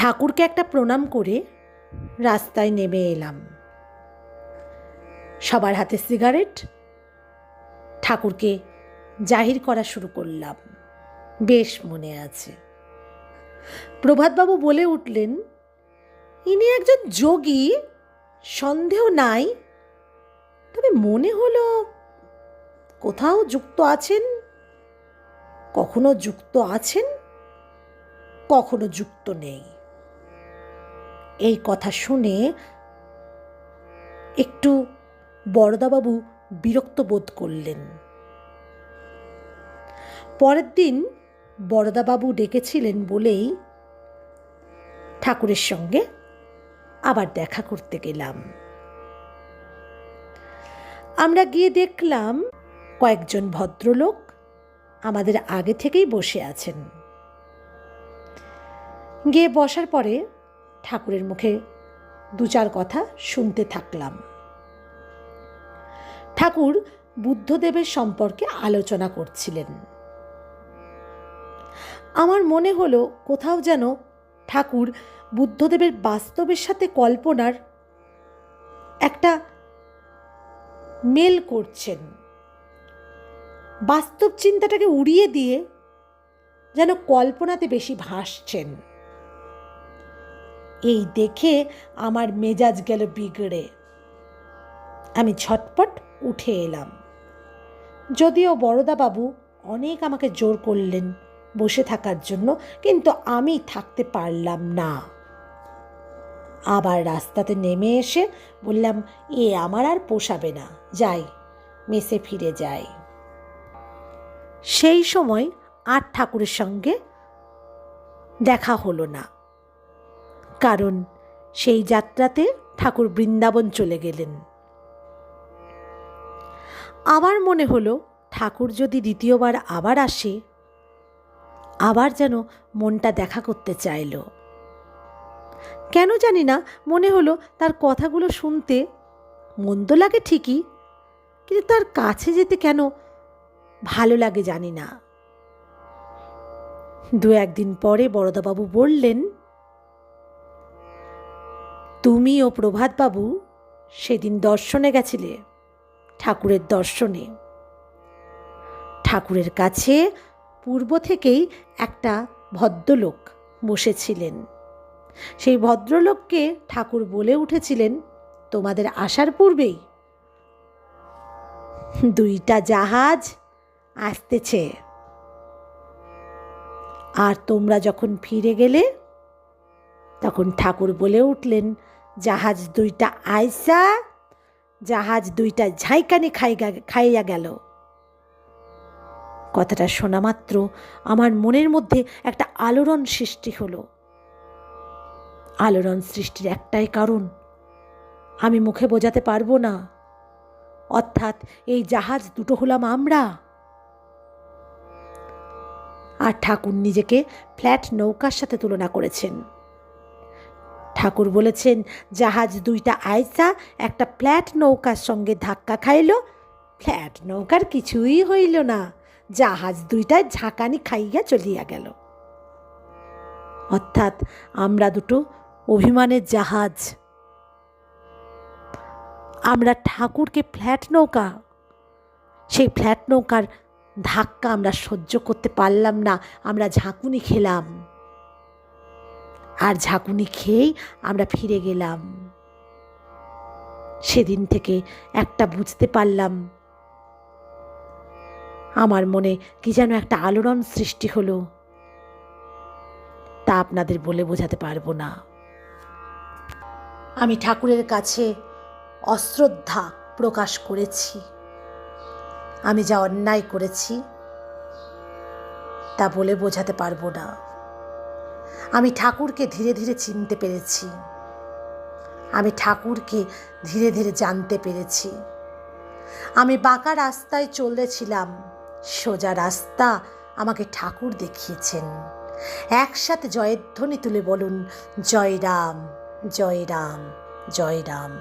ঠাকুরকে একটা প্রণাম করে রাস্তায় নেমে এলাম। সবার হাতে সিগারেট, ঠাকুরকে জাহির করা শুরু করলাম। বেশ মনে আছে, প্রভাতবাবু বলে উঠলেন, ইনি একজন যোগী, সন্দেহ নাই, তবে মনে হলো কোথাও যুক্ত আছেন, কখনো যুক্ত আছেন, কখনো যুক্ত নেই। এই কথা শুনে একটু বরদাবাবু বিরক্ত বোধ করলেন। পরের দিন বরদাবাবু ডেকেছিলেন বলেই ঠাকুরের সঙ্গে আবার দেখা করতে গেলাম। আমরা গিয়ে দেখলাম কয়েকজন ভদ্রলোক আমাদের আগে থেকেই বসে আছেন। গিয়ে বসার পরে ঠাকুরের মুখে দু চার কথা শুনতে থাকলাম। ঠাকুর বুদ্ধদেবের সম্পর্কে আলোচনা করছিলেন। আমার মনে হলো কোথাও যেন ঠাকুর বুদ্ধদেবের বাস্তবের সাথে কল্পনার একটা মেল করছেন, বাস্তব চিন্তাটাকে উড়িয়ে দিয়ে যেন কল্পনাতে বেশি ভাসছেন। এই দেখে আমার মেজাজ গেল বিগড়ে। আমি ঝটপট উঠে এলাম। যদিও বরদাবাবু অনেক আমাকে জোর করলেন বসে থাকার জন্য, কিন্তু আমি থাকতে পারলাম না। আবার রাস্তাতে নেমে এসে বললাম, আমার আর পোষাবে না, যাই, মেসে ফিরে যাই। সেই সময় আর ঠাকুরের সঙ্গে দেখা হলো না, কারণ সেই যাত্রাতে ঠাকুর বৃন্দাবন চলে গেলেন। আমার মনে হলো ঠাকুর যদি দ্বিতীয়বার আবার আসে, আবার যেন মনটা দেখা করতে চাইল। কেন জানি না, মনে হলো তার কথাগুলো শুনতে মন্দ লাগে ঠিকই, কিন্তু তার কাছে যেতে কেন ভালো লাগে জানি না। দু একদিন পরে বরদাবাবু বললেন, তুমি ও প্রভাতবাবু সেদিন দর্শনে গেছিলে, ঠাকুরের দর্শনে। ঠাকুরের কাছে পূর্ব থেকেই একটা ভদ্রলোক বসেছিলেন। সেই ভদ্রলোককে ঠাকুর বলে উঠেছিলেন তোমাদের আসার পূর্বেই, দুইটা জাহাজ আসতেছে, আর তোমরা যখন ফিরে গেলে তখন ঠাকুর বলে উঠলেন, জাহাজ দুইটা আইসা, জাহাজ দুইটা ঝাইকানি খাইয়া গেল। কথাটা শোনা মাত্র আমার মনের মধ্যে একটা আলোড়ন সৃষ্টি হলো। আলোড়ন সৃষ্টির একটাই কারণ, আমি মুখে বোঝাতে পারবো না, অর্থাৎ এই জাহাজ দুটো হলাম আমরা। আর ঠাকুর নিজেকে ফ্ল্যাট নৌকার সাথে তুলনা করেছেন। ঠাকুর বলেছেন, জাহাজ দুইটা আইসা একটা ফ্ল্যাট নৌকার সঙ্গে ধাক্কা খাইল, ফ্ল্যাট নৌকার কিছুই হইল না, জাহাজ দুইটায় ঝাঁকানি খাইয়া চলিয়া গেল। অর্থাৎ আমরা দুটো অভিমানের জাহাজ। আমরা ঠাকুরকে ফ্ল্যাট নৌকা, সেই ফ্ল্যাট নৌকার ধাক্কা আমরা সহ্য করতে পারলাম না, আমরা ঝাঁকুনি খেলাম, আর ঝাঁকুনি খেয়েই আমরা ফিরে গেলাম। সেদিন থেকে একটা বুঝতে পারলাম, আমার মনে কি যেন একটা আলোড়ন সৃষ্টি হলো, তা আপনাদের বলে বোঝাতে পারবো না। আমি ঠাকুরের কাছে অশ্রদ্ধা প্রকাশ করেছি। আমি যা অন্যায় করেছি তা বলে বোঝাতে পারবো না। আমি ঠাকুরকে ধীরে ধীরে চিনতে পেরেছি, আমি ঠাকুরকে ধীরে ধীরে জানতে পেরেছি। আমি বাঁকা রাস্তায় চলেছিলাম, সোজা রাস্তা আমাকে ঠাকুর দেখিয়েছেন। একসাথে জয়ধ্বনি তুলে বলুন, জয় রাম, জয় রাম, জয় রাম।